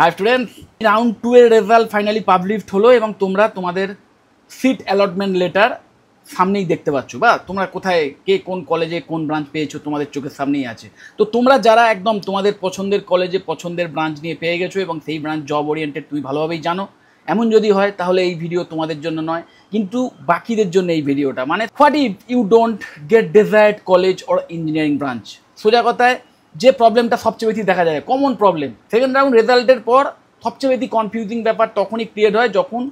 High students, round 2 এর result finally published হলো এবং তোমরা তোমাদের সিট অ্যালটমেন্ট লেটার সামনেই দেখতে পাচ্ছ, বা তোমরা কোথায় কে কোন কলেজে কোন ব্রাঞ্চ পেয়েছো তোমাদের চোখের সামনেই আছে। তো তোমরা যারা একদম তোমাদের পছন্দের কলেজে পছন্দের ব্রাঞ্চ নিয়ে পেয়ে গেছো এবং সেই ব্রাঞ্চ জব ওরিয়েন্টেড তুমি ভালোভাবেই জানো, এমন যদি হয় তাহলে এই ভিডিও তোমাদের জন্য নয়, কিন্তু বাকিদের জন্য এই ভিডিওটা। মানে what if you don't get desired college or engineering branch. সোজা কথায় যে প্রবলেমটা সবচেয়ে বেশি দেখা যায়, কমন প্রবলেম, সেকেন্ড রাউন্ড রেজাল্টের পর সবচেয়ে বেশি কনফিউজিং ব্যাপার তখনই ক্রিয়েট হয় যখন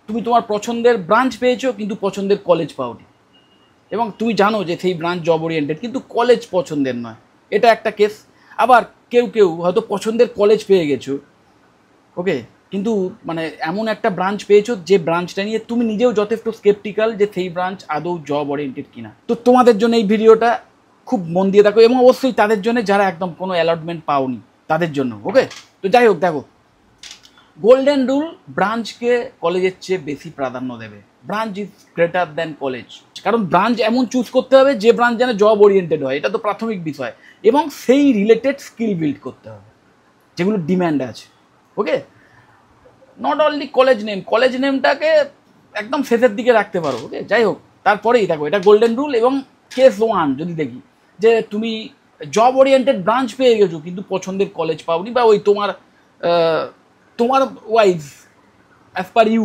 তুমি তোমার পছন্দের ব্রাঞ্চ পেয়েছো কিন্তু পছন্দের কলেজ পাওনি, এবং তুমি জানো যে সেই ব্রাঞ্চ জব ওরিয়েন্টেড কিন্তু কলেজ পছন্দের নয়। এটা একটা কেস। আবার কেউ কেউ হয়তো পছন্দের কলেজ পেয়ে গেছো, ওকে, কিন্তু মানে এমন একটা ব্রাঞ্চ পেয়েছো যে ব্রাঞ্চটা নিয়ে তুমি নিজেও যথেষ্ট স্কেপটিক্যাল যে সেই ব্রাঞ্চ আদৌ জব ওরিয়েন্টেড কিনা। তো তোমাদের জন্য এই ভিডিওটা খুব মন দিয়ে দেখো, এবং অবশ্যই তাদের জন্য যারা একদম কোনো অ্যালটমেন্ট পাওনি তাদের জন্য, ওকে। তো যাই হোক, দেখো, গোল্ডেন রুল, ব্রাঞ্চকে কলেজের চেয়ে বেশি প্রাধান্য দেবে। Branch is greater than college. কারণ ব্রাঞ্চ এমন চুজ করতে হবে যে ব্রাঞ্চ যেন জব ওরিয়েন্টেড হয়, এটা তো প্রাথমিক বিষয়, এবং সেই রিলেটেড স্কিল বিল্ড করতে হবে যেগুলো ডিম্যান্ড আছে, ওকে। নট অনলি কলেজ নেমটাকে একদম শেষের দিকে রাখতে পারো, ওকে। যাই হোক, তারপরেই দেখো, এটা গোল্ডেন রুল। এবং কেস ওয়ান যদি দেখি, যে তুমি জব ওরিয়েন্টেড ব্রাঞ্চ পেয়ে গেছো কিন্তু পছন্দের কলেজ পাওনি, বা ওই তোমার wise as per you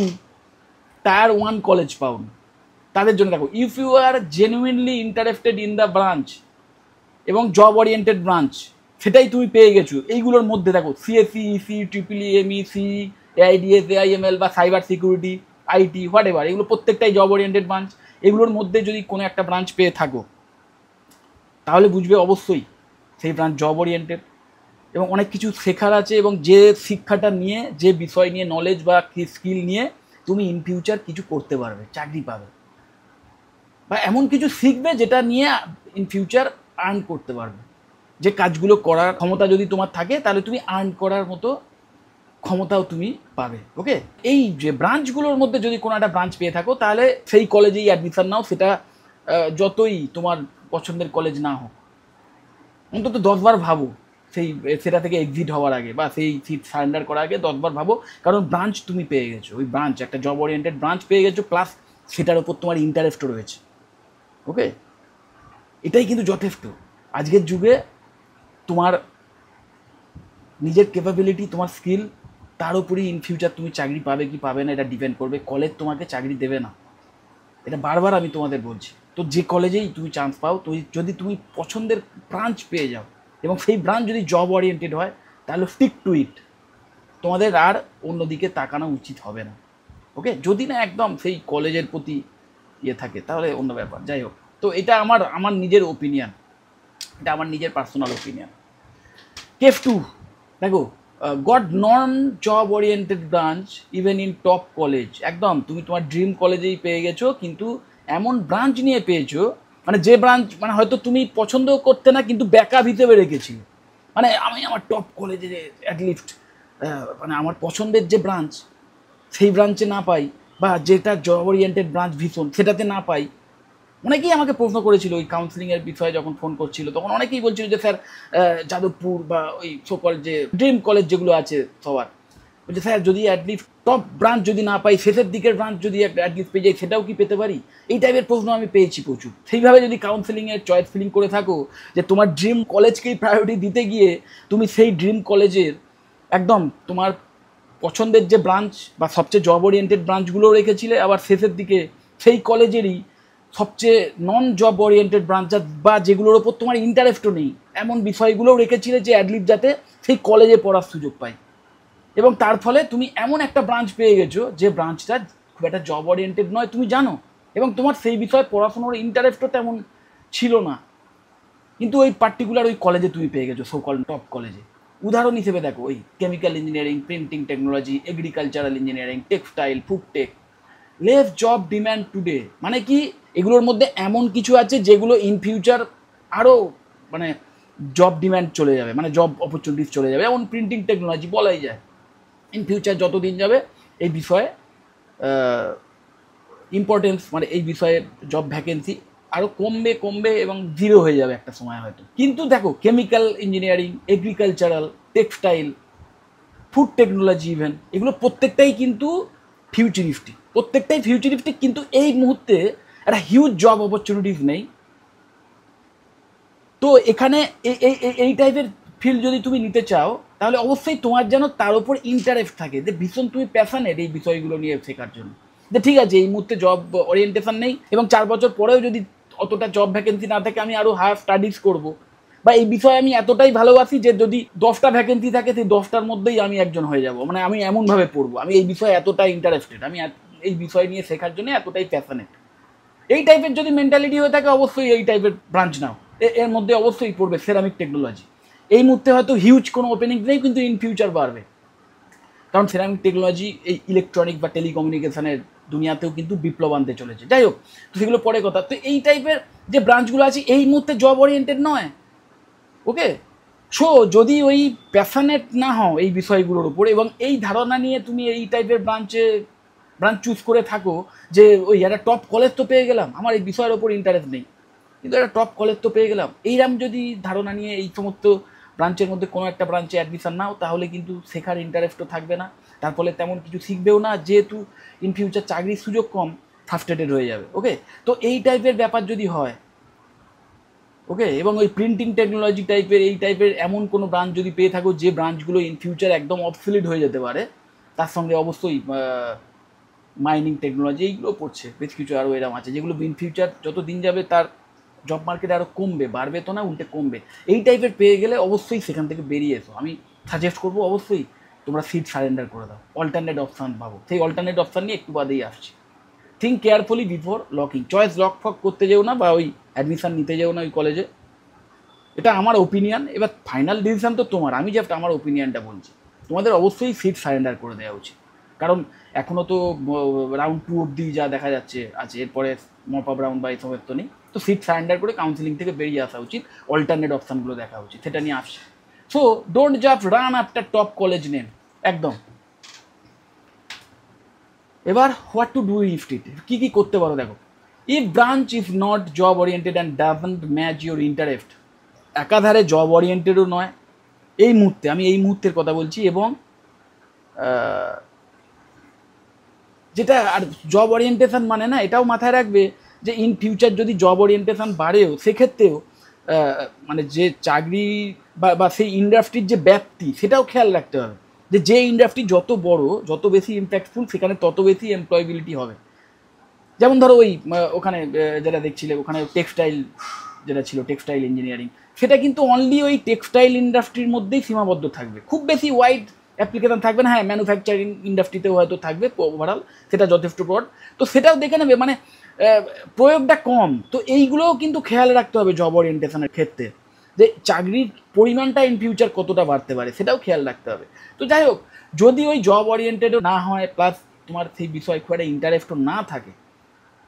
tier 1 college পাওনি, তাদের জন্য দেখো, if you are genuinely interested in the branch এবং জব ওরিয়েন্টেড ব্রাঞ্চ সেটাই তুমি পেয়ে গেছো, এইগুলোর মধ্যে দেখো CSC, EC, triple MEC, AIDS, AIML বা cyber security, IT, whatever, এগুলো প্রত্যেকটাই জব ওরিয়েন্টেড ব্রাঞ্চ। এগুলোর মধ্যে যদি কোনো একটা ব্রাঞ্চ পেয়ে থাকো তাহলে বুঝবে অবশ্যই সেই ব্রাঞ্চ জব ওরিয়েন্টেড, এবং অনেক কিছু শেখার আছে, এবং যে শিক্ষাটা নিয়ে, যে বিষয় নিয়ে নলেজ বা স্কিল নিয়ে তুমি ইন ফিউচার কিছু করতে পারবে, চাকরি পাবে, বা এমন কিছু শিখবে যেটা নিয়ে ইন ফিউচার আর্ন করতে পারবে। যে কাজগুলো করার ক্ষমতা যদি তোমার থাকে তাহলে তুমি আর্ন করার মতো ক্ষমতাও তুমি পাবে, ওকে। এই যে ব্রাঞ্চগুলোর মধ্যে যদি কোনো একটা ব্রাঞ্চ পেয়ে থাকো তাহলে সেই কলেজেই অ্যাডমিশন নাও, সেটা যতই তোমার পছন্দের কলেজ না হোক, অন্তত 10 বার ভাবো সেটা থেকে এক্সিট হওয়ার আগে, বা সেই সিট সারেন্ডার করার আগে 10 বার ভাবো। কারণ ব্রাঞ্চ তুমি পেয়ে গেছো, ওই ব্রাঞ্চ একটা জব ওরিয়েন্টেড ব্রাঞ্চ পেয়ে গেছো, প্লাস সেটার ওপর তোমার ইন্টারেস্টও রয়েছে, ওকে। এটাই কিন্তু যথেষ্ট আজকের যুগে। তোমার নিজের ক্যাপাবিলিটি, তোমার স্কিল, তার উপরই ইন ফিউচার তুমি চাকরি পাবে কি পাবে না এটা ডিপেন্ড করবে। কলেজ তোমাকে চাকরি দেবে না, এটা বারবার আমি তোমাদের বলছি। তো যে কলেজেই তুমি চান্স পাও, যদি তুমি পছন্দের ব্রাঞ্চ পেয়ে যাও এবং সেই ব্রাঞ্চ যদি জব ওরিয়েন্টেড হয় তাহলে স্টিক টু ইট, তোমাদের আর অন্যদিকে তাকানো উচিত হবে না, ওকে। যদি না একদম সেই কলেজের প্রতি ইয়ে থাকে তাহলে অন্য ব্যাপার। যাই হোক, তো এটা আমার নিজের ওপিনিয়ন, এটা আমার নিজের পার্সোনাল ওপিনিয়ন। কেস 2 দেখো, goat non job oriented branch even in top college. একদম তুমি তোমার ড্রিম কলেজেই পেয়ে গেছো, কিন্তু এমন ব্রাঞ্চ নিয়ে পেয়েছো, মানে যে ব্রাঞ্চ মানে হয়তো তুমি পছন্দ করতে না কিন্তু ব্যাকআপ হিসেবে রেখেছিলে। মানে আমি আমার টপ কলেজে অ্যাটলিস্ট মানে আমার পছন্দের যে ব্রাঞ্চ সেই ব্রাঞ্চে না পাই, বা যেটা জব ওরিয়েন্টেড ব্রাঞ্চ ভীষণ সেটাতে না পাই। অনেকেই আমাকে প্রশ্ন করেছিল ওই কাউন্সিলিংয়ের বিষয়ে, যখন ফোন করছিল তখন অনেকেই বলছিল যে স্যার যাদবপুর বা ওই সকল যে ড্রিম কলেজ যেগুলো আছে সবার, বলছে স্যার যদি অ্যাটলিস্ট টপ ব্রাঞ্চ যদি না পাই, শেষের দিকের ব্রাঞ্চ যদি অ্যাটলিস্ট পেয়ে যাই সেটাও কি পেতে পারি। এই টাইপের প্রশ্ন আমি পেয়েছি প্রচুর। সেইভাবে যদি কাউন্সিলিংয়ের চয়েস ফিলিং করে থাকো যে তোমার ড্রিম কলেজকেই প্রায়োরিটি দিতে গিয়ে তুমি সেই ড্রিম কলেজের একদম তোমার পছন্দের যে ব্রাঞ্চ বা সবচেয়ে জব ওরিয়েন্টেড ব্রাঞ্চগুলোও রেখেছিলে, আবার শেষের দিকে সেই কলেজেরই সবচেয়ে নন জব ওরিয়েন্টেড ব্রাঞ্চ বা যেগুলোর ওপর তোমার ইন্টারেস্টও নেই এমন বিষয়গুলোও রেখেছিলে যে অ্যাটলিস্ট যাতে সেই কলেজে পড়ার সুযোগ পাই, এবং তার ফলে তুমি এমন একটা ব্রাঞ্চ পেয়ে গেছো যে ব্রাঞ্চটা খুব একটা জব ওরিয়েন্টেড নয়, তুমি জানো, এবং তোমার সেই বিষয়ে পড়াশোনার ইন্টারেস্টও তেমন ছিল না, কিন্তু ওই পার্টিকুলার ওই কলেজে তুমি পেয়ে গেছো, সোকল টপ কলেজে। উদাহরণ হিসেবে দেখো, ওই chemical engineering, printing technology, agricultural engineering, textile, food tech, less job demand today. মানে কি, এগুলোর মধ্যে এমন কিছু আছে যেগুলো ইন ফিউচার আরও মানে জব ডিম্যান্ড চলে যাবে, মানে জব অপরচুনিটিস চলে যাবে। যেমন প্রিন্টিং টেকনোলজি বলাই যায় ইন ফিউচার যত দিন যাবে এই বিষয়ে ইম্পর্টেন্স, মানে এই বিষয়ে জব ভ্যাকেন্সি আরও কমবে কমবে এবং জিরো হয়ে যাবে একটা সময় হয়তো। কিন্তু দেখো chemical engineering, agricultural, textile, food technology, even এগুলো প্রত্যেকটাই কিন্তু ফিউচারিস্টিক, কিন্তু এই মুহূর্তে একটা হিউজ জব অপরচুনিটিস নেই। তো এখানে এই টাইপের ফিল্ড যদি তুমি নিতে চাও তাহলে অবশ্যই তোমার যেন তার উপর ইন্টারেস্ট থাকে, যে ভীষণ তুমি প্যাশনেট এই বিষয়গুলো নিয়ে শেখার জন্য। যে ঠিক আছে এই মুহূর্তে জব ওরিয়েন্টেশন নেই এবং 4 বছর পরেও যদি অতটা জব ভ্যাকেন্সি না থাকে আমি আরও হায়ার স্টাডিজ করব, বা এই বিষয়ে আমি এতটাই ভালোবাসি যে যদি 10টা ভ্যাকেন্সি থাকে সেই 10টার মধ্যেই আমি একজন হয়ে যাব, মানে আমি এমনভাবে পড়বো, আমি এই বিষয়ে এতটাই ইন্টারেস্টেড, আমি এই বিষয় নিয়ে শেখার জন্য এতটাই প্যাশনেট। এই টাইপের যদি মেন্টালিটি হয়ে থাকে অবশ্যই এই টাইপের ব্রাঞ্চ নাও। এর মধ্যে অবশ্যই পড়বে সেরামিক টেকনোলজি। এই মুহূর্তে হয়তো হিউজ কোনো ওপেনিং নেই, কিন্তু ইন ফিউচার বাড়বে, কারণ সেরামিক টেকনোলজি এই ইলেকট্রনিক বা টেলিকমিউনিকেশনের দুনিয়াতেও কিন্তু বিপ্লব আনতে চলেছে। যাই হোক, তো সেগুলো পরে কথা। তো এই টাইপের যে ব্রাঞ্চগুলো আছে এই মুহূর্তে জব ওরিয়েন্টেড নয়, ওকে। সো যদি ওই প্যাশনেট না হও এই বিষয়গুলোর উপর এবং এই ধারণা নিয়ে তুমি এই টাইপের ব্রাঞ্চ চুজ করে থাকো যে ওই একটা টপ কলেজ তো পেয়ে গেলাম, আমার এই বিষয়ের ওপর ইন্টারেস্ট নেই, কিন্তু একটা টপ কলেজ তো পেয়ে গেলাম, এইরকম যদি ধারণা নিয়ে এই সমস্ত ব্রাঞ্চের মধ্যে কোনো একটা ব্রাঞ্চে অ্যাডমিশন নাও তাহলে কিন্তু শেখার ইন্টারেস্টও থাকবে না, তার ফলে তেমন কিছু শিখবেও না, যেহেতু ইন ফিউচার চাকরির সুযোগ কম, ফ্রাস্ট্রেটেড হয়ে যাবে, ওকে। তো এই টাইপের ব্যাপার যদি হয়, ওকে, এবং ওই প্রিন্টিং টেকনোলজি টাইপের এই টাইপের এমন কোনো ব্রাঞ্চ যদি পেয়ে থাকো যে ব্রাঞ্চগুলো ইন ফিউচার একদম অবসলিট হয়ে যেতে পারে, তার সঙ্গে অবশ্যই মাইনিং টেকনোলজি এইগুলো পড়ছে, বেশ কিছু আরও এরকম আছে যেগুলো ইন ফিউচার যত দিন যাবে তার জব মার্কেটে আরও কমবে, বাড়বে তো না, উল্টে কমবে। এই টাইপের পেয়ে গেলে অবশ্যই সেখান থেকে বেরিয়ে এসো, আমি সাজেস্ট করবো অবশ্যই তোমরা সিট সারেন্ডার করে দাও, অল্টারনেট অপশান ভাবো। সেই অল্টারনেট অপশান নিয়ে একটু বাদেই আসছি। Think carefully before locking, choice lock ফক করতে যেও না, বা ওই অ্যাডমিশান নিতে যেও না ওই কলেজে, এটা আমার ওপিনিয়ন। এবার ফাইনাল ডিসিশন তো তোমার, আমি জাস্ট আমার ওপিনিয়নটা বলছি। তোমাদের অবশ্যই সিট সারেন্ডার করে দেওয়া উচিত, কারণ এখনও তো রাউন্ড 2 অবধি যা দেখা যাচ্ছে আছে, এরপরে মপ আপ রাউন্ড বা এসবের তো নেই। তো সিট সারেন্ডার করে কাউন্সিলিং থেকে বেরিয়ে আসা উচিত, অল্টারনেট অপশানগুলো দেখা উচিত, সেটা নিয়ে আসছে। So don't just run after top college name, একদম। এবার what to do if it, কী কী করতে পারো দেখো। If branch is not job oriented and doesn't match your interest, একাধারে জব ওরিয়েন্টেডও নয় এই মুহূর্তে, আমি এই মুহূর্তের কথা বলছি, এবং যেটা আর জব ওরিয়েন্টেশন মানে না, এটাও মাথায় রাখবে যে ইন ফিউচার যদি জব ওরিয়েন্টেশন বাড়েও সেক্ষেত্রেও মানে যে চাকরি বা সেই ইন্ডাস্ট্রির যে ব্যাপ্তি সেটাও খেয়াল রাখতে হবে, যে ইন্ডাস্ট্রি যত বড়, যত বেশি ইম্প্যাক্টফুল, সেখানে তত বেশি এমপ্লয়েবিলিটি হবে। যেমন ধরো ওই ওখানে যেটা দেখছিলে ওখানে টেক্সটাইল যেটা ছিল, টেক্সটাইল ইঞ্জিনিয়ারিং, সেটা কিন্তু অনলি ওই টেক্সটাইল ইন্ডাস্ট্রির মধ্যেই সীমাবদ্ধ থাকবে, খুব বেশি ওয়াইড অ্যাপ্লিকেশন থাকবে না। হ্যাঁ, ম্যানুফ্যাকচারিং ইন্ডাস্ট্রিতেও হয়তো থাকবে ওভারঅল, সেটা যথেষ্ট ব্রড, তো সেটাও দেখে নেবে, মানে প্রয়োগটা কম। তো এইগুলোও কিন্তু খেয়াল রাখতে হবে জব ওরিয়েন্টেশনের ক্ষেত্রে, যে চাকরির পরিমাণটা ইন ফিউচার কতটা বাড়তে পারে সেটাও খেয়াল রাখতে হবে। তো যাই হোক, যদি ওই জব ওরিয়েন্টেডও না হয়, প্লাস তোমার সেই বিষয় খুব একটা ইন্টারেস্টও না থাকে,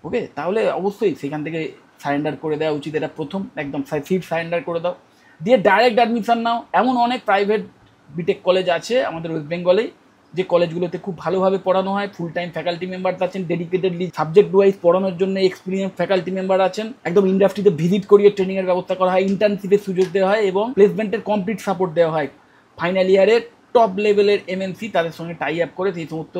ওকে, তাহলে অবশ্যই সেখান থেকে সারেন্ডার করে দেওয়া উচিত। এটা প্রথম, একদম সিট সারেন্ডার করে দাও, দিয়ে ডাইরেক্ট অ্যাডমিশন নাও। এমন অনেক প্রাইভেট বিটেক কলেজ আছে আমাদের ওয়েস্ট বেঙ্গলেই, যে কলেজগুলোতে খুব ভালোভাবে পড়ানো হয়, ফুল টাইম ফ্যাকাল্টি মেম্বার আছেন, ডেডিকেটেডলি সাবজেক্ট ওয়াইজ পড়ানোর জন্য এক্সপিরিয়েন্স ফ্যাকাল্টি মেম্বার আছেন, একদম ইন্ডাস্ট্রিতে ভিজিট করিয়ে ট্রেনিংয়ের ব্যবস্থা করা হয়, ইন্টার্নশিপের সুযোগ দেওয়া হয় এবং প্লেসমেন্টের কমপ্লিট সাপোর্ট দেওয়া হয়। ফাইনাল ইয়ারের টপ লেভেলের এমএনসি তাদের সঙ্গে টাই আপ করে সেই সমস্ত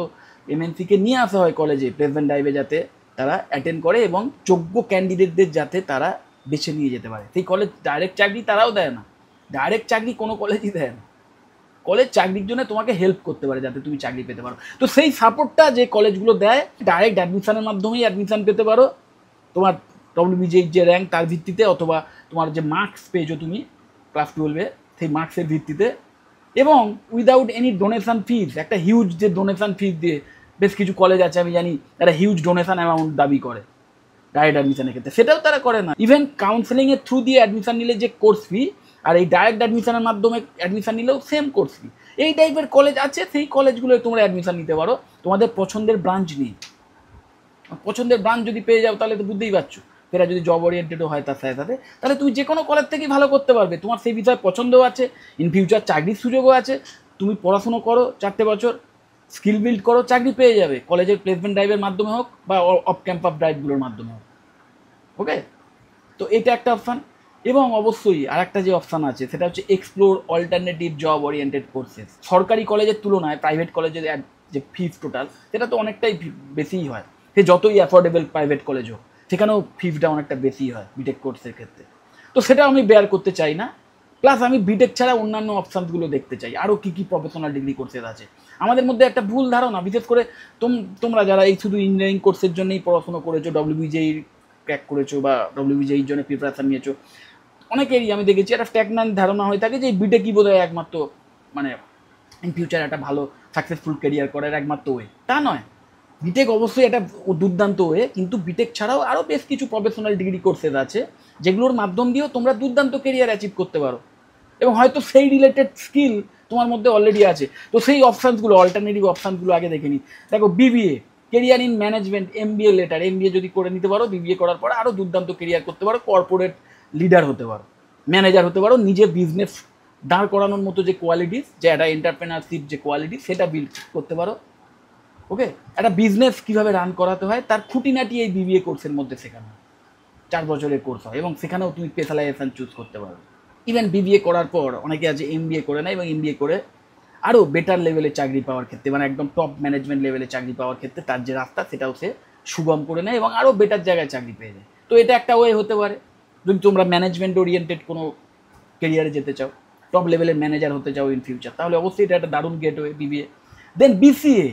এমএনসিকে নিয়ে আসা হয় কলেজে প্লেসমেন্ট ড্রাইভে, যাতে তারা অ্যাটেন্ড করে এবং যোগ্য ক্যান্ডিডেটদের যাতে তারা বেছে নিয়ে যেতে পারে। সেই কলেজ ডাইরেক্ট চাকরি তারাও দেয় না, ডাইরেক্ট চাকরি কোনো কলেজই দেয় না, কলেজ চাকরির জন্য তোমাকে হেল্প করতে পারে যাতে তুমি চাকরি পেতে পারো। তো সেই সাপোর্টটা যে কলেজগুলো দেয়, ডাইরেক্ট অ্যাডমিশনের মাধ্যমেই অ্যাডমিশন পেতে পারো, তোমার ডব্লিউবিজির যে র্যাঙ্ক তার ভিত্তিতে, অথবা তোমার যে মার্কস পেয়েছো তুমি ক্লাস 12-এ সেই মার্কসের ভিত্তিতে, এবং উইদাউট এনি ডোনেশন ফিজ। একটা হিউজ যে ডোনেশন ফিজ দিয়ে বেশ কিছু কলেজ আছে আমি জানি, তারা হিউজ ডোনেশন অ্যামাউন্ট দাবি করে ডাইরেক্ট অ্যাডমিশনের ক্ষেত্রে, সেটাও তারা করে না। ইভেন কাউন্সেলিংয়ের থ্রু দিয়ে অ্যাডমিশন নিলে যে কোর্স ফি, আর এই ডাইরেক্ট অ্যাডমিশনের মাধ্যমে অ্যাডমিশন নিলেও সেম কোর্স ফি। এই টাইপের কলেজ আছে, সেই কলেজগুলোয় তোমরা অ্যাডমিশন নিতে পারো তোমাদের পছন্দের ব্রাঞ্চ নিয়ে। পছন্দের ব্রাঞ্চ যদি পেয়ে যাও তাহলে তো বুঝতেই পারছো, এরা যদি জব ওরিয়েন্টেডও হয় তার সাথে সাথে, তাহলে তুমি যে কোনো কলেজ থেকেই ভালো করতে পারবে, তোমার সেই বিষয়ে পছন্দও আছে, ইন ফিউচার চাকরির সুযোগও আছে। তুমি পড়াশুনো করো 4টে বছর, স্কিল বিল্ড করো, চাকরি পেয়ে যাবে, কলেজের প্লেসমেন্ট ড্রাইভের মাধ্যমে হোক বা অফ ক্যাম্পাস ড্রাইভগুলোর মাধ্যমে হোক, ওকে। তো এটা একটা অপশান। এবং অবশ্যই আর একটা যে অপশান আছে সেটা হচ্ছে explore alternative job oriented courses. সরকারি কলেজের তুলনায় প্রাইভেট কলেজের যে ফিস টোটাল সেটা তো অনেকটাই বেশিই হয়, সে যতই অ্যাফোর্ডেবল প্রাইভেট কলেজ হোক সেখানেও ফিসটা অনেকটা বেশি হয় বিটেক কোর্সের ক্ষেত্রে। তো সেটা আমি বেয়ার করতে চাই না। প্লাস আমি বিটেক ছাড়া অন্যান্য অপশানসগুলো দেখতে চাই, আরও কী কী প্রফেশনাল ডিগ্রি কোর্সেস আছে। আমাদের মধ্যে একটা ভুল ধারণা, বিশেষ করে তোমরা যারা এই শুধু ইঞ্জিনিয়ারিং কোর্সের জন্যই পড়াশোনা করেছো, ডব্লিউবিজেই ক্র্যাক করেছো বা ডব্লিউবিজেইর জন্য প্রিপারেশান নিয়েছো, অনেকেরই আমি দেখেছি একটা স্ট্যাগন্যান্ট ধারণা হয়ে থাকে যে বিটেকই বোধহয় একমাত্র মানে ইন ফিউচার একটা ভালো সাকসেসফুল ক্যারিয়ার করার একমাত্র ওয়ে। তা নয়, বিটেক অবশ্যই একটা দুর্দান্ত ওয়ে, কিন্তু বিটেক ছাড়াও আরও বেশ কিছু প্রফেশনাল ডিগ্রি কোর্সেস আছে যেগুলোর মাধ্যম দিয়েও তোমরা দুর্দান্ত কেরিয়ার অ্যাচিভ করতে পারো, এবং হয়তো সেই রিলেটেড স্কিল তোমার মধ্যে অলরেডি আছে। তো সেই অপশানসগুলো, অল্টারনেটিভ অপশানসগুলো আগে দেখে নিই। দেখো, BBA, career in management, MBA letter, MBA যদি করে নিতে পারো, বিবিএ করার পর আরও দুর্দান্ত কেরিয়ার করতে পারো, কর্পোরেট লিডার হতে পারো, ম্যানেজার হতে পারো, নিজের বিজনেস দাঁড় করানোর মতো যে কোয়ালিটিস, যে একটা এন্টারপ্রেনারশিপ যে কোয়ালিটি, সেটা বিল্ড করতে পারো। ওকে, একটা বিজনেস কীভাবে রান করাতে হয় তার খুঁটিনাটি এই বিবিএ কোর্সের মধ্যে শেখানো হয়। 4 বছরের কোর্স হয় এবং সেখানেও তুমি স্পেশালাইজেশন চুজ করতে পারো। ইভেন বিবিএ করার পর অনেকে আছে এমবিএ করে নেয় এবং এমবিএ করে আরও বেটার লেভেলে চাকরি পাওয়ার ক্ষেত্রে, মানে একদম টপ ম্যানেজমেন্ট লেভেলে চাকরি পাওয়ার ক্ষেত্রে তার যে রাস্তা সেটাও সে সুগম করে নেয় এবং আরও বেটার জায়গায় চাকরি পেয়ে যায়। তো এটা একটা ওয়ে হতে পারে যদি তোমরা ম্যানেজমেন্ট ওরিয়েন্টেড কোনো কেরিয়ারে যেতে চাও, টপ লেভেলের ম্যানেজার হতে চাও ইন ফিউচার, তাহলে অবশ্যই এটা একটা দারুণ গেটওয়ে বিবিএ। দেন বিসিএ,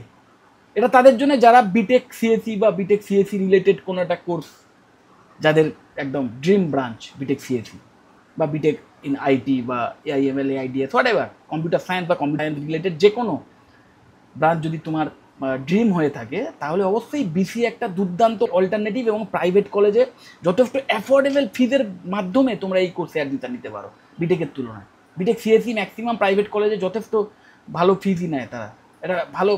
এটা তাদের জন্য যারা বিটেক সিএসি বা বিটেক সিএসি রিলেটেড কোনো একটা কোর্স, যাদের একদম ড্রিম ব্রাঞ্চ বিটেক সিএসি বা বিটেক ইন আইটি বা AIML, AIDS, what ever, computer science বা কম্পিউটার সায়েন্স রিলেটেড যে কোনো ব্রাঞ্চ যদি তোমার ড্রিম হয়ে থাকে, তাহলে অবশ্যই বিসিএ একটা দুর্দান্ত অল্টারনেটিভ এবং প্রাইভেট কলেজে যথেষ্ট অ্যাফোর্ডেবল ফিজের মাধ্যমে তোমরা এই কোর্সে অ্যাডমিশন নিতে পারো বিটেকের তুলনায়। বিটেক সিএসি ম্যাক্সিমাম প্রাইভেট কলেজে যথেষ্ট ভালো ফিজই নেয়, তারা এটা ভালো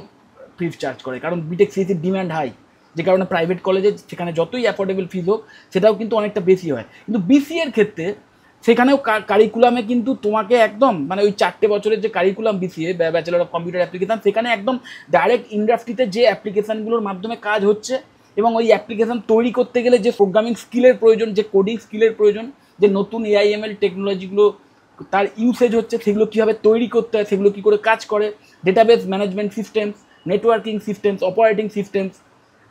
ফিজ চার্জ করে, কারণ বিটেক সিএসির ডিম্যান্ড হাই, যে কারণে প্রাইভেট কলেজে সেখানে যতই অ্যাফোর্ডেবল ফিজ হোক সেটাও কিন্তু অনেকটা বেশি হয়। কিন্তু বিসিএর ক্ষেত্রে সেখানেও কারিকুলামে কিন্তু তোমাকে একদম মানে ওই 4 বছরের যে curriculum BCA, bachelor of computer application, সেখানে একদম ডাইরেক্ট ইন্ডাস্ট্রিতে যে অ্যাপ্লিকেশানগুলোর মাধ্যমে কাজ হচ্ছে এবং ওই অ্যাপ্লিকেশান তৈরি করতে গেলে যে প্রোগ্রামিং স্কিলের প্রয়োজন, যে কোডিং স্কিলের প্রয়োজন, যে নতুন এআইএমএল টেকনোলজিগুলো তার ইউসেজ হচ্ছে, সেগুলো কীভাবে তৈরি করতে হয়, সেগুলো কী করে কাজ করে, database management systems, networking systems, operating systems,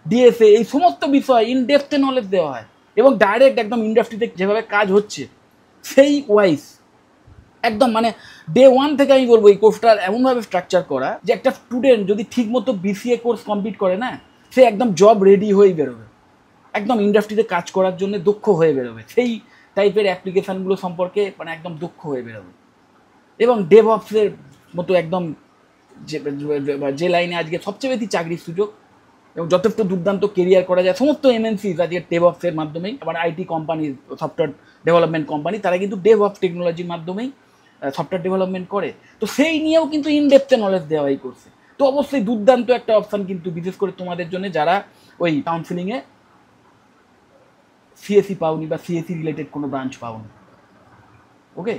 DSA, এই সমস্ত বিষয় ইন ডেপথে নলেজ দেওয়া হয় এবং ডাইরেক্ট একদম ইন্ডাস্ট্রিতে যেভাবে কাজ হচ্ছে সেই ওয়াইজ একদম মানে ডে 1 থেকে আমি বলবো এই কোর্সটার এমনভাবে স্ট্রাকচার করা যে একটা স্টুডেন্ট যদি ঠিকমতো বিসিএ কোর্স কমপ্লিট করে না, সে একদম জব রেডি হয়েই বেরোবে, একদম ইন্ডাস্ট্রিতে কাজ করার জন্য দক্ষ হয়ে বেরোবে, সেই টাইপের অ্যাপ্লিকেশানগুলো সম্পর্কে মানে একদম দক্ষ হয়ে বেরোবে। এবং ডেভঅপসের মতো একদম যে লাইনে আজকে সবচেয়ে বেশি চাকরির সুযোগ এবং যথেষ্ট দুর্দান্ত কেরিয়ার করা যায়, সমস্ত এমএনসি আজকে ডেভঅপসের মাধ্যমেই, আবার IT company, software development company, তারা কিন্তু ডেভঅপস টেকনোলজির মাধ্যমেই সফটওয়্যার ডেভেলপমেন্ট করে। তো সেই নিয়েও কিন্তু ইনডেপথে নলেজ দেওয়া এই কোর্সে। তো অবশ্যই দুর্দান্ত একটা অপশান কিন্তু, বিশেষ করে তোমাদের জন্য যারা ওই কাউন্সিলিংয়ে সিএসি পাওনি বা সিএসি রিলেটেড কোনো ব্রাঞ্চ পাওনি। ওকে,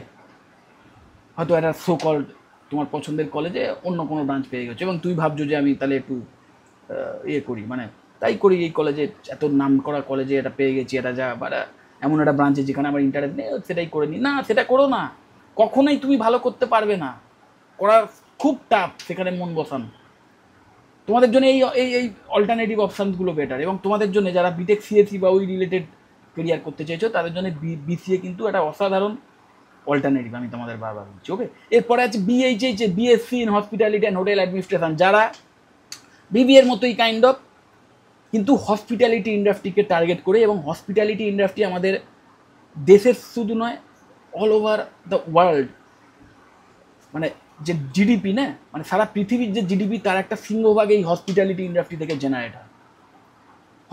হয়তো একটা সো কল্ড তোমার পছন্দের কলেজে অন্য কোনো ব্রাঞ্চ পেয়ে গেছো এবং তুই ভাবছো যে আমি তাহলে একটু ইয়ে করি, মানে তাই করি, এই কলেজে এত নাম করা কলেজে এটা পেয়ে গেছি, এটা যা বা এমন একটা ব্রাঞ্চে যেখানে আমার ইন্টারেস্ট নেই, সেটাই করে নিই। না, সেটা করো না, কখনোই তুমি ভালো করতে পারবে না, করা খুব টাফ সেখানে মন বসানো। তোমাদের জন্য এই এই এই অল্টারনেটিভ অপশানসগুলো বেটার, এবং তোমাদের জন্য যারা বিটেক সিএসি বা ওই রিলেটেড কেরিয়ার করতে চাইছো তাদের জন্য বিসিএ কিন্তু একটা অসাধারণ অল্টারনেটিভ, আমি তোমাদের বারবার বলছি। ওকে, এরপরে আছে BHH, BSc in hospitality and hotel administration, যারা বিবিএর মতোই কাইন্ড অফ কিন্তু হসপিটালিটি ইন্ডাস্ট্রিকে টার্গেট করে, এবং হসপিটালিটি ইন্ডাস্ট্রি আমাদের দেশের শুধু নয়, অল ওভার দ্য ওয়ার্ল্ড, মানে যে জিডিপি না, মানে সারা পৃথিবীর যে জিডিপি তার একটা সিংহভাগ এই হসপিটালিটি ইন্ডাস্ট্রি থেকে জেনারেট হয়।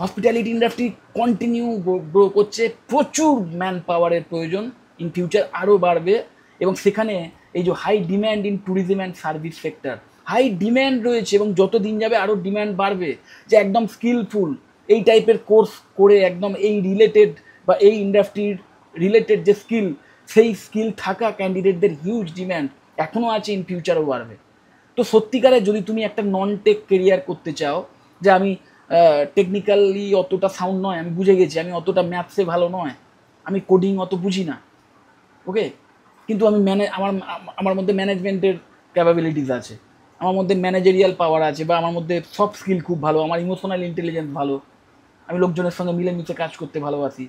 হসপিটালিটি ইন্ডাস্ট্রি কন্টিনিউ গ্রো করছে, প্রচুর ম্যান পাওয়ারের প্রয়োজন, ইন ফিউচার আরও বাড়বে, এবং সেখানে এই যে high demand in tourism and service sector, high demand রয়েছে এবং যত দিন যাবে আরও ডিম্যান্ড বাড়বে, যে একদম স্কিলফুল এই টাইপের কোর্স করে একদম এই রিলেটেড বা এই ইন্ডাস্ট্রির রিলেটেড যে স্কিল, সেই স্কিল থাকা ক্যান্ডিডেটদের হিউজ ডিম্যান্ড এখনও আছে, ইন ফিউচারও বাড়বে। তো সত্যিকারে যদি তুমি একটা নন টেক কেরিয়ার করতে চাও, যে আমি টেকনিক্যালি অতটা সাউন্ড নয়, আমি বুঝে গেছি আমি অতটা ম্যাথসে ভালো নয়, আমি কোডিং অত বুঝি না, ওকে, কিন্তু আমি আমার মধ্যে ম্যানেজমেন্টের ক্যাপাবিলিটিস আছে, আমার মধ্যে ম্যানেজারিয়াল পাওয়ার আছে, বা আমার মধ্যে সফট স্কিল খুব ভালো, আমার ইমোশনাল ইন্টেলিজেন্স ভালো, আমি লোকজনের সঙ্গে মিলেমিশে কাজ করতে ভালোবাসি,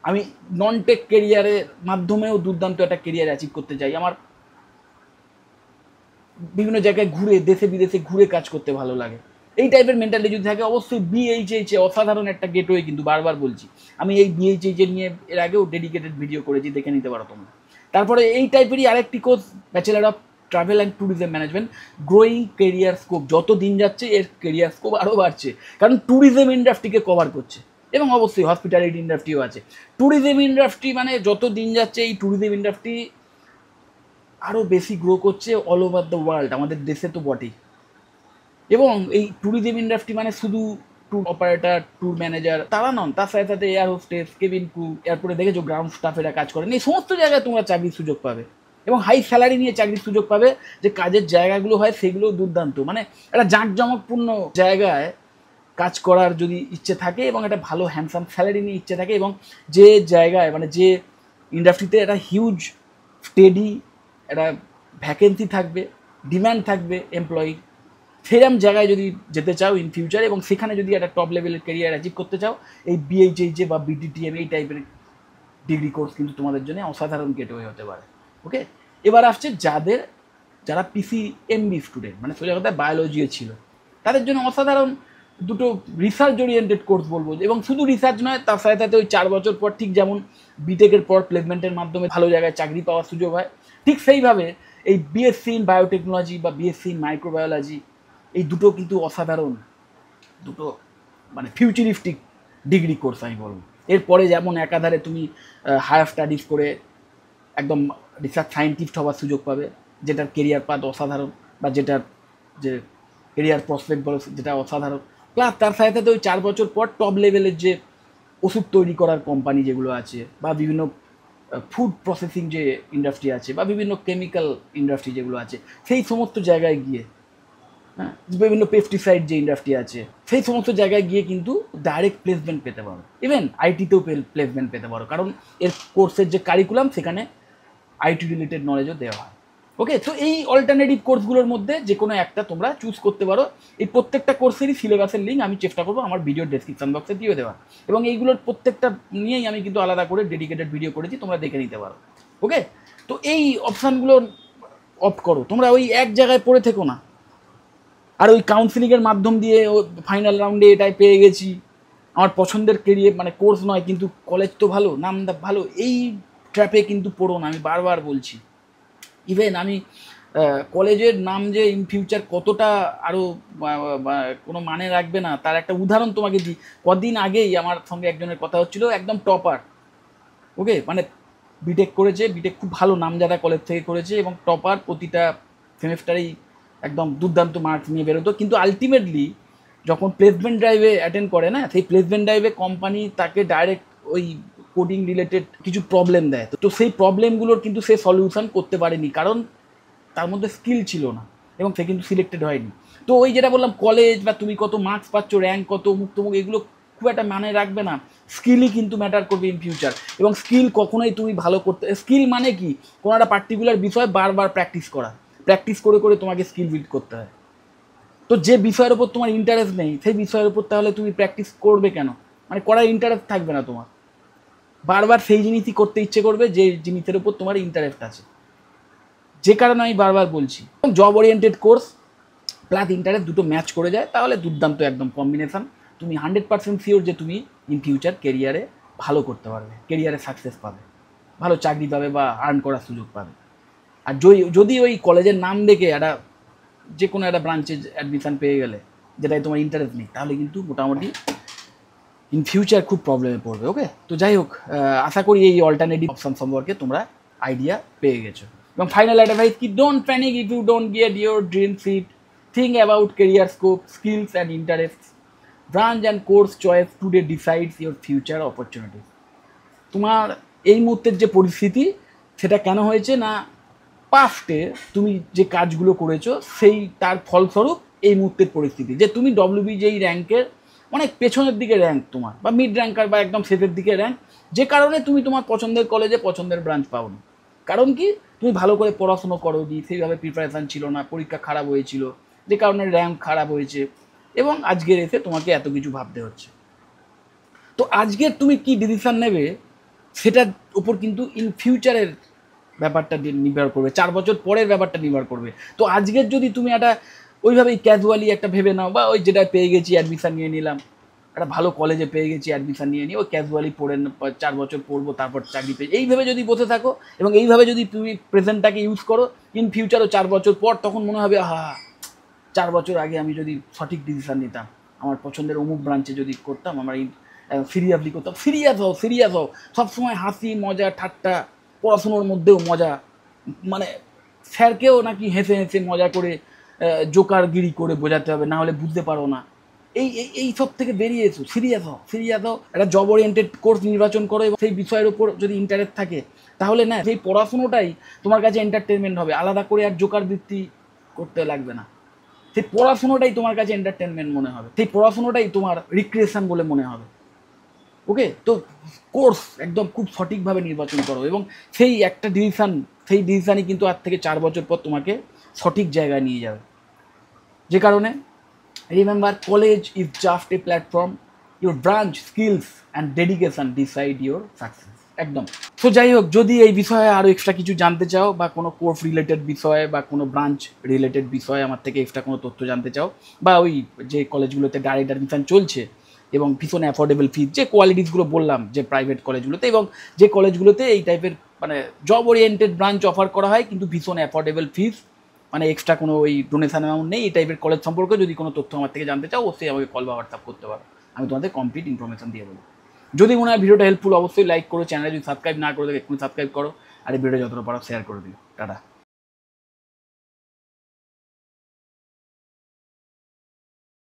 আমি নন টেক কেরিয়ারের মাধ্যমেও দুর্দান্ত একটা কেরিয়ার অ্যাচিভ করতে চাই, আমার বিভিন্ন জায়গায় ঘুরে দেশে বিদেশে ঘুরে কাজ করতে ভালো লাগে। এই টাইপের মেন্টালিটি যদি থাকে, অবশ্যই বিএইচএইচ অসাধারণ একটা গেটওয়ে, কিন্তু বারবার বলছি আমি এই বিএইচএইচ নিয়ে এর আগেও ডেডিকেটেড ভিডিও করেছি, দেখে নিতে পারো তোমরা। তারপরে এই টাইপেরই আরেকটি course, bachelor of travel and tourism management, growing career scope. যত দিন যাচ্ছে এর কেরিয়ার স্কোপ আরও বাড়ছে, কারণ ট্যুরিজম ইন্ডাস্ট্রিকে কভার করছে, এবং অবশ্যই হসপিটালিটি ইন্ডাস্ট্রিও আছে। ট্যুরিজম ইন্ডাস্ট্রি মানে যত দিন যাচ্ছে এই ট্যুরিজম ইন্ডাস্ট্রি আরও বেশি গ্রো করছে অল ওভার দ্য ওয়ার্ল্ড, আমাদের দেশে তো বটেই। এবং এই ট্যুরিজম ইন্ডাস্ট্রি মানে শুধু ট্যুর অপারেটর, ট্যুর ম্যানেজার তারা নন, তার সাথে সাথে এয়ার হোস্টেস, কেবিন ক্রু, এয়ারপোর্টে দেখেছো গ্রাউন্ড স্টাফেরা কাজ করেন, এই সমস্ত জায়গায় তোমরা চাকরির সুযোগ পাবে, এবং হাই স্যালারি নিয়ে চাকরির সুযোগ পাবে। যে কাজের জায়গাগুলো হয় সেগুলো দুর্দান্ত, মানে একটা জাঁকজমকপূর্ণ জায়গায় কাজ করার যদি ইচ্ছে থাকে, এবং একটা ভালো হ্যান্ডসাম স্যালারি নিয়ে ইচ্ছে থাকে, এবং যে জায়গায় মানে যে ইন্ডাস্ট্রিতে একটা হিউজ স্টেডি একটা ভ্যাকেন্সি থাকবে, ডিম্যান্ড থাকবে এমপ্লয়ি, সেরকম জায়গায় যদি যেতে চাও ইন ফিউচার, এবং সেখানে যদি একটা টপ লেভেলের ক্যারিয়ার অ্যাচিভ করতে চাও, এই বিএইচএইচ বা বিডিটিএম এই টাইপের ডিগ্রি কোর্স কিন্তু তোমাদের জন্য অসাধারণ গেটওয়ে হতে পারে। ওকে, এবার আসছে যারা পিসিএমবি স্টুডেন্ট, মানে সোজা কথা বায়োলজিও ছিল, তাদের জন্য অসাধারণ দুটো রিসার্চ ওরিয়েন্টেড কোর্স বলবো, এবং শুধু রিসার্চ নয়, তার সাথে সাথে ওই 4 বছর পর ঠিক যেমন বিটেকের পর প্লেসমেন্টের মাধ্যমে ভালো জায়গায় চাকরি পাওয়ার সুযোগ হয়, ঠিক সেইভাবে এই বিএসসি ইন বায়োটেকনোলজি বা বিএসসি ইন মাইক্রোবায়োলজি, এই দুটো কিন্তু অসাধারণ দুটো মানে ফিউচারিস্টিক ডিগ্রি কোর্স আমি বলবো। এরপরে যেমন একাধারে তুমি হায়ার স্টাডিজ করে একদম রিসার্চ সায়েন্টিস্ট হওয়ার সুযোগ পাবে, যেটার কেরিয়ার পাথ অসাধারণ, বা যেটার যে কেরিয়ার প্রসপেক্ট বলো যেটা অসাধারণ, প্লাস তার সাথে সাথে ওই 4 বছর পর টপ লেভেলের যে ওষুধ তৈরি করার কোম্পানি যেগুলো আছে, বা বিভিন্ন ফুড প্রসেসিং যে ইন্ডাস্ট্রি আছে, বা বিভিন্ন কেমিক্যাল ইন্ডাস্ট্রি যেগুলো আছে, সেই সমস্ত জায়গায় গিয়ে, হ্যাঁ, বিভিন্ন পেস্টিসাইড যে ইন্ডাস্ট্রি আছে, সেই সমস্ত জায়গায় গিয়ে কিন্তু ডাইরেক্ট প্লেসমেন্ট পেতে পারো, ইভেন আইটিতেও প্লেসমেন্ট পেতে পারো, কারণ এর কোর্সের যে কারিকুলাম সেখানে আইটি রিলেটেড নলেজও দেওয়া হয়। ওকে, তো এই অল্টারনেটিভ কোর্সগুলোর মধ্যে যে কোনো একটা তোমরা চুজ করতে পারো। এই প্রত্যেকটা কোর্সেরই সিলেবাসের লিঙ্ক আমি চেষ্টা করবো আমার ভিডিওর ডেসক্রিপশন বক্সে দিয়ে দেওয়া, এবং এইগুলোর প্রত্যেকটা নিয়েই আমি কিন্তু আলাদা করে ডেডিকেটেড ভিডিও করেছি, তোমরা দেখে নিতে পারো। ওকে, তো এই অপশানগুলো অফ করো, তোমরা ওই এক জায়গায় পড়ে থেকো না, আর ওই কাউন্সিলিংয়ের মাধ্যম দিয়ে ফাইনাল রাউন্ডে এটাই পেয়ে গেছি, আমার পছন্দের কেরিয়ার মানে কোর্স নয়, কিন্তু কলেজ তো ভালো, নাম ভালো, এই ট্র্যাপে কিন্তু পড়ো না, আমি বারবার বলছি। ইভেন আমি কলেজের নাম যে ইন ফিউচার কতটা আরও কোনো মানে রাখবে না, তার একটা উদাহরণ তোমাকে দিই। কদিন আগেই আমার সঙ্গে একজনের কথা হচ্ছিল, একদম টপার, ওকে, মানে বিটেক করেছে, বিটেক খুব ভালো নামজাদা কলেজ থেকে করেছে, এবং টপার, প্রতিটা সেমেস্টারেই একদম দুর্দান্ত মার্কস নিয়ে বেরোতো, কিন্তু আলটিমেটলি যখন প্লেসমেন্ট ড্রাইভে অ্যাটেন্ড করে না, সেই প্লেসমেন্ট ড্রাইভে কোম্পানি তাকে ডাইরেক্ট ওই কোডিং রিলেটেড কিছু প্রবলেম দেয়, তো সেই প্রবলেমগুলোর কিন্তু সে সলিউশন করতে পারেনি, কারণ তার মধ্যে স্কিল ছিল না, এবং সে কিন্তু সিলেক্টেড হয়নি। তো ওই যেটা বললাম, কলেজ বা তুমি কত মার্কস পাচ্ছ, র্যাঙ্ক কত, মুখ তমুক, এগুলো খুব একটা মানে রাখবে না, স্কিলই কিন্তু ম্যাটার করবে ইন ফিউচার। এবং স্কিল কখনোই তুমি ভালো করতে, স্কিল মানে কি, কোনো একটা পার্টিকুলার বিষয় বারবার প্র্যাকটিস করা, প্র্যাকটিস করে করে তোমাকে স্কিল বিল্ড করতে হয়। তো যে বিষয়ের ওপর তোমার ইন্টারেস্ট নেই, সেই বিষয়ের ওপর তাহলে তুমি প্র্যাকটিস করবে কেন, মানে করার ইন্টারেস্ট থাকবে না তোমার, বারবার সেই জিনিসই করতে ইচ্ছে করবে যে জিনিসের ওপর তোমার ইন্টারেস্ট আছে। যে কারণে আমি বারবার বলছি, job oriented course plus interest দুটো ম্যাচ করে যায়, তাহলে দুর্দান্ত একদম কম্বিনেশান, তুমি 100% শিওর যে তুমি ইন ফিউচার কেরিয়ারে ভালো করতে পারবে, কেরিয়ারে সাকসেস পাবে, ভালো চাকরি পাবে, বা আর্ন করার সুযোগ পাবে। আর যদি ওই কলেজের নাম দেখে একটা যে কোনো একটা ব্রাঞ্চে অ্যাডমিশান পেয়ে গেলে যেটাই তোমার ইন্টারেস্ট নেই, তাহলে কিন্তু মোটামুটি ইন ফিউচার খুব প্রবলেমে পড়বে। ওকে, তো যাই হোক, আশা করি এই অল্টারনেটিভ অপশান সম্পর্কে তোমরা আইডিয়া পেয়ে গেছো। এবং ফাইনাল অ্যাডভাইস কি, don't panic if you don't get your dream seat, think about career scope, skills and interest, branch and course choice today decides your future opportunity. তোমার এই মুহূর্তের যে পরিস্থিতি, সেটা কেন হয়েছে না, পাস্টে তুমি যে কাজগুলো করেছো সেই তার ফলস্বরূপ এই মুহূর্তের পরিস্থিতি, যে তুমি ডব্লিউবিজেই র্যাঙ্কের অনেক পেছনের দিকে র্যাঙ্ক তোমার, বা মিড র্যাঙ্কার বা একদম শেষের দিকে র্যাঙ্ক, যে কারণে তুমি তোমার পছন্দের কলেজে পছন্দের ব্রাঞ্চ পাও না। কারণ কি, তুমি ভালো করে পড়াশুনো করো নি, সেইভাবে প্রিপারেশান ছিল না, পরীক্ষা খারাপ হয়েছিল, যে কারণে র্যাঙ্ক খারাপ হয়েছে, এবং আজকের এসে তোমাকে এত কিছু ভাবতে হচ্ছে। তো আজকের তুমি কি ডিসিশন নেবে সেটার উপর কিন্তু ইন ফিউচারের ব্যাপারটা নির্ভর করবে, 4 বছর পরের ব্যাপারটা নির্ভর করবে। তো আজকের যদি তুমি একটা ওইভাবেই ক্যাজুয়ালি একটা ভেবে নাও, বা ওই যেটা পেয়ে গেছি অ্যাডমিশান নিয়ে নিলাম, একটা ভালো কলেজে পেয়ে গেছি অ্যাডমিশান নিয়ে নিয়ে ওই ক্যাজুয়ালি পড়ে 4 বছর পড়বো তারপর চাকরি পেয়ে, এইভাবে যদি বসে থাকো এবং এইভাবে যদি তুমি প্রেজেন্টটাকে ইউজ করো, ইন ফিউচারও 4 বছর পর তখন মনে হবে আহা 4 বছর আগে আমি যদি সঠিক ডিসিশান নিতাম, আমার পছন্দের অমুক ব্রাঞ্চে যদি করতাম, আমার সিরিয়াসলি করতাম। সিরিয়াস হও, সবসময় হাসি মজা ঠাট্টা, পড়াশুনোর মধ্যেও মজা, মানে স্যারকেও নাকি হেসে হেসে মজা করে জোকারগিরি করে বোঝাতে হবে, না হলে বুঝতে পারো না। এই সব থেকে বেরিয়ে এসো, সিরিয়াস হও, একটা জব ওরিয়েন্টেড কোর্স নির্বাচন করো, এবং সেই বিষয়ের উপর যদি ইন্টারেস্ট থাকে তাহলে না সেই পড়াশুনোটাই তোমার কাছে এন্টারটেনমেন্ট হবে, আলাদা করে আর জোকার বৃত্তি করতে লাগবে না। সেই পড়াশুনোটাই তোমার কাছে এন্টারটেনমেন্ট মনে হবে, সেই পড়াশুনোটাই তোমার রিক্রিয়েশন বলে মনে হবে। ওকে, তো কোর্স একদম খুব সঠিকভাবে নির্বাচন করো, এবং সেই একটা ডিসিশান, সেই ডিসিশানই কিন্তু আজ থেকে 4 বছর পর তোমাকে সঠিক জায়গায় নিয়ে যাবে। যে কারণে remember, college is just a platform, your branch, skills and dedication decide your success. একদম। তো যাই হোক, যদি এই বিষয়ে আরও এক্সট্রা কিছু জানতে চাও, বা কোনো কোর্স রিলেটেড বিষয়ে বা কোনো ব্রাঞ্চ রিলেটেড বিষয়ে আমার থেকে এক্সট্রা কোনো তথ্য জানতে চাও, বা ওই যে কলেজগুলোতে ডাইরেক্ট অ্যাডমিশন চলছে এবং ভীষণ অ্যাফোর্ডেবল ফিজ, যে কোয়ালিটিসগুলো বললাম যে প্রাইভেট কলেজগুলোতে, এবং যে কলেজগুলোতে এই টাইপের মানে জব ওরিয়েন্টেড ব্রাঞ্চ অফার করা হয় কিন্তু ভীষণ অ্যাফোর্ডেবল ফিজ, মানে এক্সট্রা কোনো ওই ডোনেশন অ্যামাউন্ট নেই, এই টাইপের কলেজ সম্পর্কে যদি কোনো তথ্য আমার থেকে জানতে চাও, অবশ্যই আমাকে কল বা হোয়াটসঅ্যাপ করতে পারো, আমি তোমাদের কমপ্লিট ইনফরমেশন দিয়ে বলবো। যদি মনে হয় ভিডিওটা হেল্পফুল, অবশ্যই লাইক করো, চ্যানেলে যদি সাবস্ক্রাইব না করে দেখো এক্ষুনি সাবস্ক্রাইব করো, আর এই ভিডিও যতটা পারো শেয়ার করে দিও। টাটা।